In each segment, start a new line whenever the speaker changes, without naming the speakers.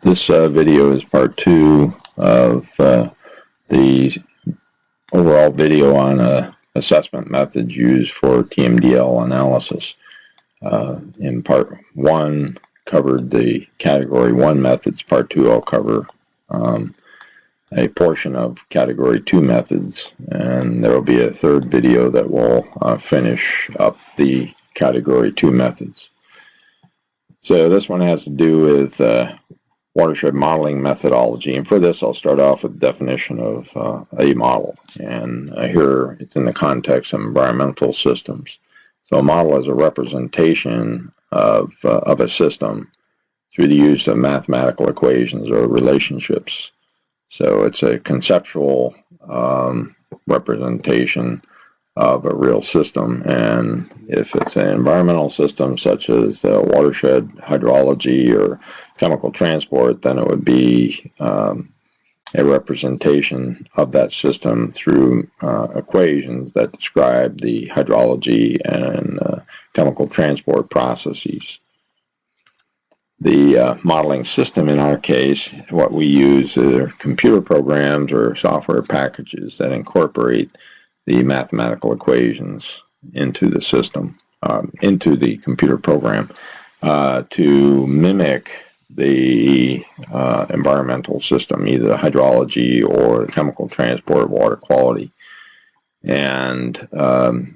This video is part 2 of the overall video on assessment methods used for TMDL analysis. In part 1 covered the category 1 methods. Part 2 I'll cover a portion of category 2 methods, and there will be a third video that will finish up the category 2 methods. So this one has to do with watershed modeling methodology, and for this I'll start off with the definition of a model, and here it's in the context of environmental systems. So a model is a representation of a system through the use of mathematical equations or relationships. So it's a conceptual representation of a real system, and if it's an environmental system such as watershed, hydrology, or chemical transport, then it would be a representation of that system through equations that describe the hydrology and chemical transport processes. The modeling system in our case, what we use are computer programs or software packages that incorporate the mathematical equations into the system, into the computer program, to mimic the environmental system, either the hydrology or the chemical transport, water quality. And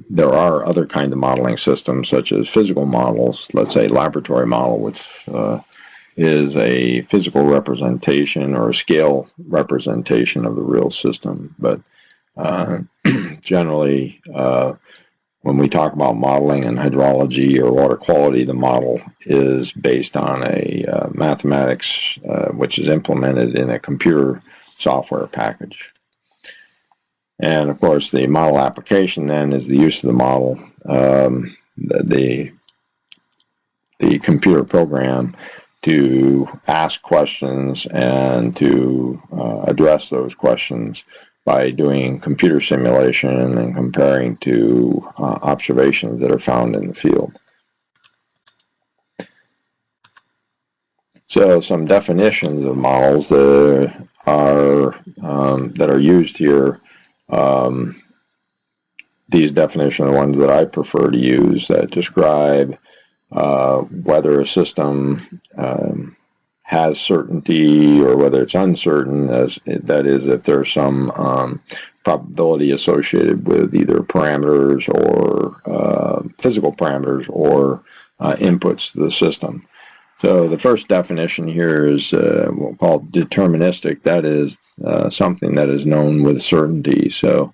there are other kinds of modeling systems, such as physical models. Let's say laboratory model, which is a physical representation or a scale representation of the real system. But generally, when we talk about modeling in hydrology or water quality, the model is based on a mathematics which is implemented in a computer software package. And of course, the model application then is the use of the model, the computer program, to ask questions and to address those questions by doing computer simulation and comparing to observations that are found in the field. So some definitions of models that are used here. These definitions are the ones that I prefer to use, that describe whether a system has certainty or whether it's uncertain, that is, if there's some probability associated with either parameters or physical parameters or inputs to the system. So the first definition here is what we'll call deterministic. That is something that is known with certainty. So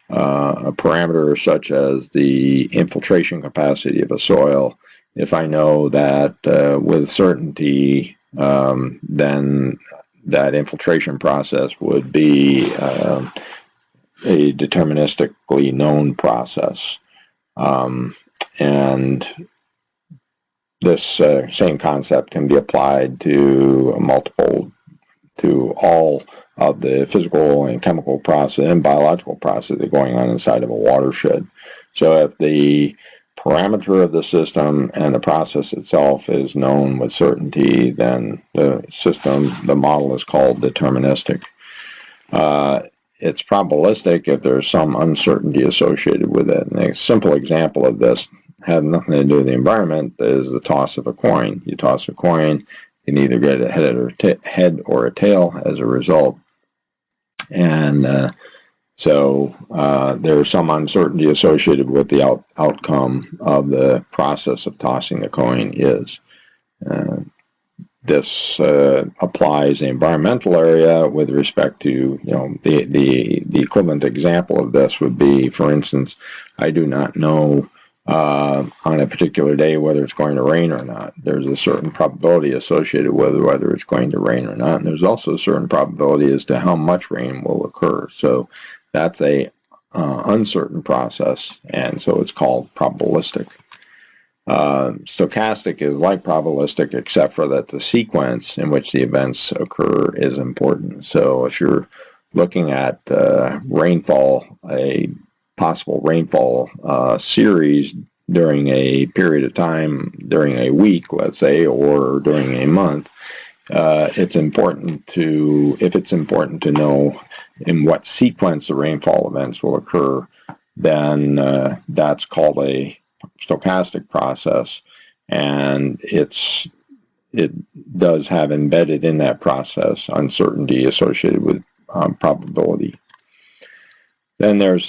a parameter such as the infiltration capacity of a soil, if I know that with certainty, then that infiltration process would be a deterministically known process. And this same concept can be applied to all of the physical and chemical process and biological process that are going on inside of a watershed. So if the parameter of the system and the process itself is known with certainty, then the model is called deterministic. It's probabilistic if there's some uncertainty associated with it. And a simple example of this has nothing to do with the environment is the toss of a coin. You toss a coin, you can either get a head or a tail as a result. And so there's some uncertainty associated with the outcome of the process of tossing the coin is. This applies the environmental area with respect to, the equivalent example of this would be, for instance, I do not know on a particular day whether it's going to rain or not. There's a certain probability associated with whether it's going to rain or not, and there's also a certain probability as to how much rain will occur. So that's a uncertain process, and so it's called probabilistic. Stochastic is like probabilistic, except for that the sequence in which the events occur is important. So if you're looking at rainfall, a possible rainfall series during a period of time, during a week, let's say, or during a month, if it's important to know in what sequence the rainfall events will occur, then that's called a stochastic process, and it does have embedded in that process uncertainty associated with probability. Then there's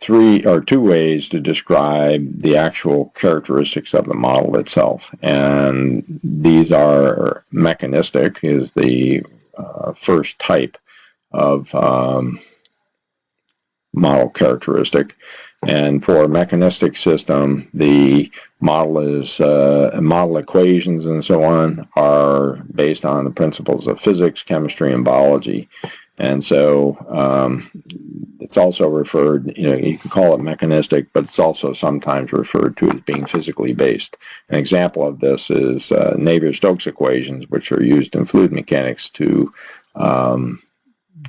two ways to describe the actual characteristics of the model itself, and these are mechanistic is the first type of model characteristic. And for a mechanistic system, the model equations and so on are based on the principles of physics, chemistry, and biology. And so it's also referred, you can call it mechanistic, but it's also sometimes referred to as being physically based. An example of this is Navier-Stokes equations, which are used in fluid mechanics to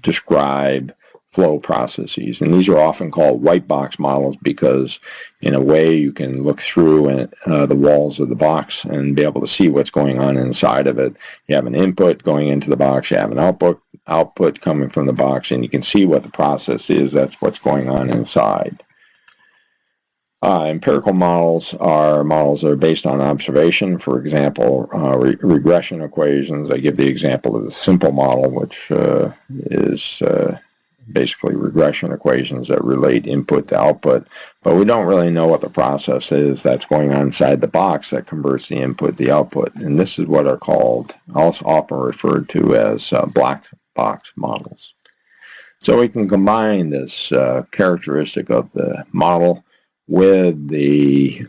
describe flow processes. And these are often called white box models because in a way you can look through the walls of the box and be able to see what's going on inside of it. You have an input going into the box, you have an output coming from the box, and you can see what the process is. That's what's going on inside. Empirical models are models that are based on observation. For example, regression equations. I give the example of the simple model, which is basically regression equations that relate input to output, but we don't really know what the process is that's going on inside the box that converts the input to the output. And this is what are called, also often referred to as black box models. So we can combine this characteristic of the model with the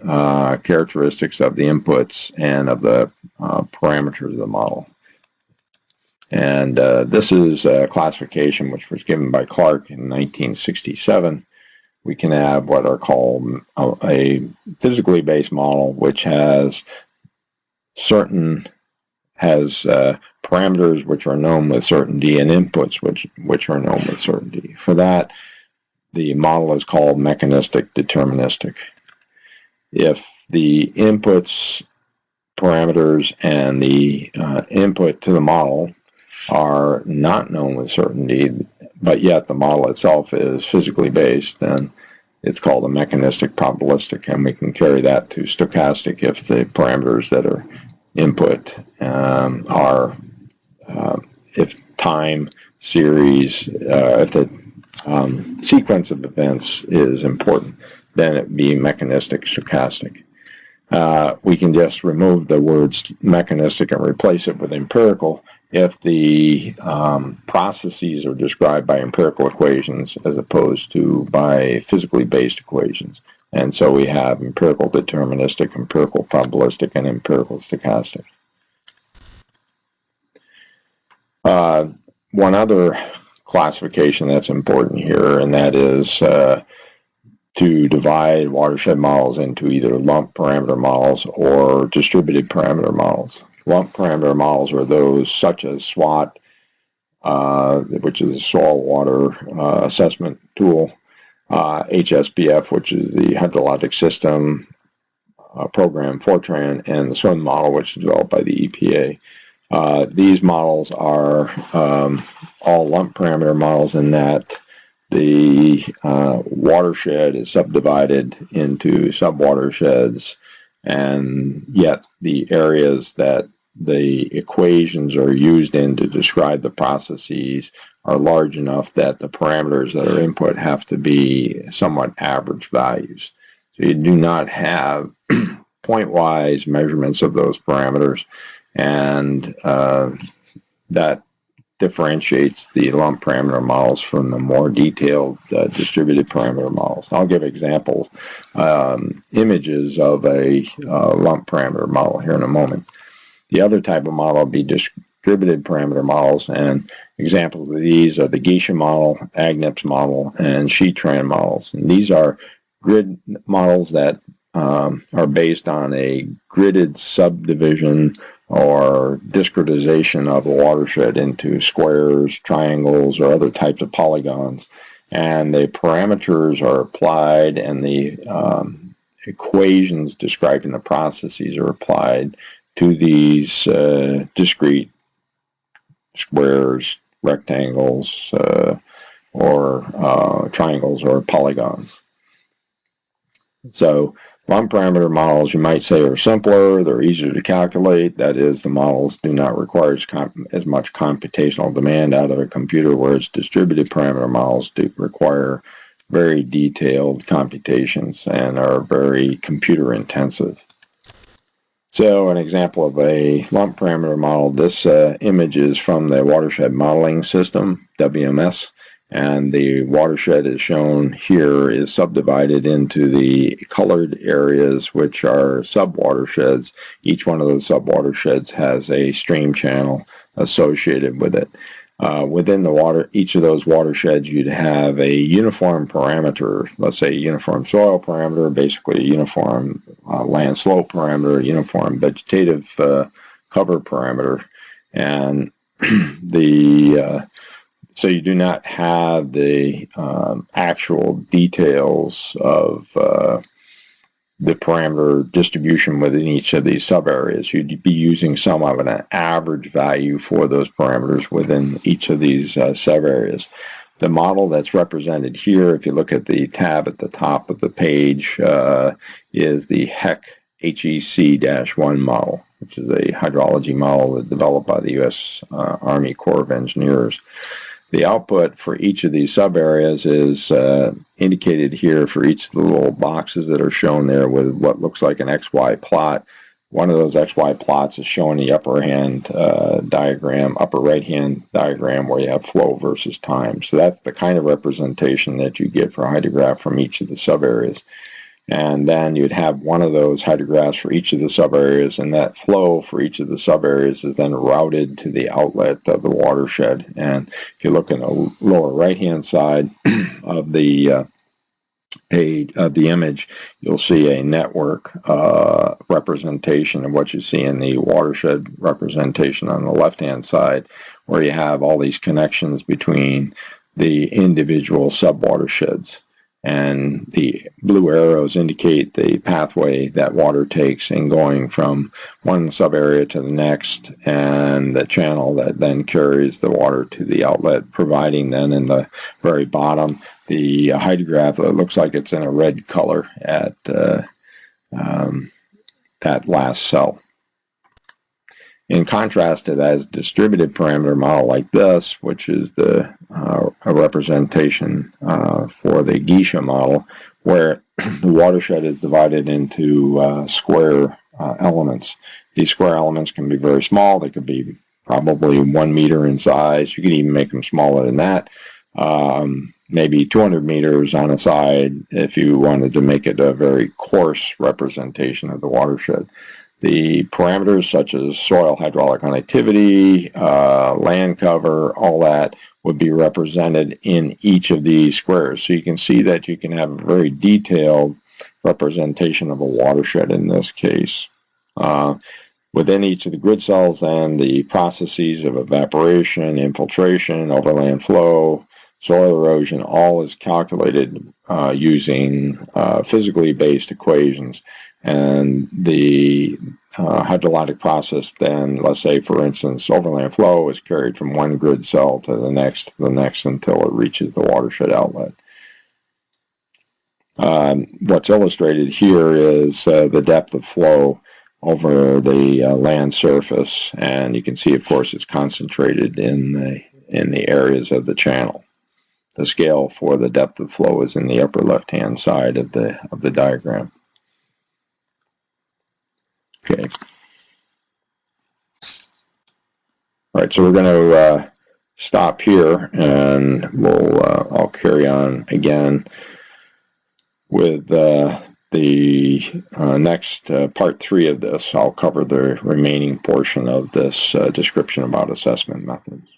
characteristics of the inputs and of the parameters of the model. And this is a classification which was given by Clark in 1967. We can have what are called a physically based model, which has parameters which are known with certainty and inputs which are known with certainty. For that, the model is called mechanistic deterministic. If the inputs, parameters, and the input to the model are not known with certainty, but yet the model itself is physically based, then it's called a mechanistic probabilistic, and we can carry that to stochastic if the parameters that are input are, if time series, if the sequence of events is important, then it would be mechanistic stochastic. We can just remove the words mechanistic and replace it with empirical if the processes are described by empirical equations as opposed to by physically based equations. And so we have empirical deterministic, empirical probabilistic, and empirical stochastic. One other classification that's important here, and that is to divide watershed models into either lump parameter models or distributed parameter models. Lump parameter models are those such as SWOT, which is a soil water assessment tool, HSBF, which is the hydrologic system program, Fortran, and the SWIM model, which is developed by the EPA. These models are all lump parameter models in that the watershed is subdivided into subwatersheds, and yet the areas that the equations are used in to describe the processes are large enough that the parameters that are input have to be somewhat average values. So you do not have point-wise measurements of those parameters, and that differentiates the lump parameter models from the more detailed distributed parameter models. I'll give examples, images of a lump parameter model here in a moment. The other type of model will be distributed parameter models, and examples of these are the Geisha model, Agnip's model, and Sheetran models. And these are grid models that are based on a gridded subdivision or discretization of a watershed into squares, triangles, or other types of polygons. And the parameters are applied, and the equations describing the processes are applied to these discrete squares, rectangles, or triangles or polygons. So lump parameter models, you might say, are simpler, they're easier to calculate. That is, the models do not require as much computational demand out of a computer, whereas distributed parameter models do require very detailed computations and are very computer intensive. So an example of a lump parameter model, this image is from the Watershed modeling system, WMS, and the watershed is shown here is subdivided into the colored areas, which are sub-watersheds. Each one of those sub-watersheds has a stream channel associated with it. Within each of those watersheds, you'd have a uniform parameter, let's say a uniform soil parameter, basically a uniform land slope parameter, a uniform vegetative cover parameter, and so you do not have the actual details of the parameter distribution within each of these sub-areas. You'd be using some of an average value for those parameters within each of these sub-areas. The model that's represented here, if you look at the tab at the top of the page, is the HEC-1 model, which is a hydrology model developed by the U.S. Army Corps of Engineers. The output for each of these sub-areas is indicated here for each of the little boxes that are shown there with what looks like an XY plot. One of those XY plots is showing the upper right-hand diagram where you have flow versus time. So that's the kind of representation that you get for a hydrograph from each of the sub-areas. And then you'd have one of those hydrographs for each of the sub-areas, and that flow for each of the sub-areas is then routed to the outlet of the watershed. And if you look in the lower right-hand side of the page of the image, you'll see a network representation of what you see in the watershed representation on the left-hand side, where you have all these connections between the individual sub-watersheds. And the blue arrows indicate the pathway that water takes in going from one sub-area to the next, and the channel that then carries the water to the outlet, providing then in the very bottom the hydrograph that looks like it's in a red color at that last cell. In contrast to that is a distributed parameter model like this, which is a representation for the Geisha model, where the watershed is divided into square elements. These square elements can be very small. They could be probably 1 meter in size. You could even make them smaller than that. Maybe 200 meters on a side if you wanted to make it a very coarse representation of the watershed. The parameters such as soil hydraulic connectivity, land cover, all that would be represented in each of these squares. So you can see that you can have a very detailed representation of a watershed in this case. Within each of the grid cells, and the processes of evaporation, infiltration, overland flow, soil erosion, all is calculated using physically based equations. And the hydrologic process then, let's say, for instance, overland flow is carried from one grid cell to the next until it reaches the watershed outlet. What's illustrated here is the depth of flow over the land surface, and you can see, of course, it's concentrated in the areas of the channel. The scale for the depth of flow is in the upper left-hand side of the diagram. Okay. All right, so we're going to stop here, and I'll carry on again with the next part 3 of this. I'll cover the remaining portion of this description about assessment methods.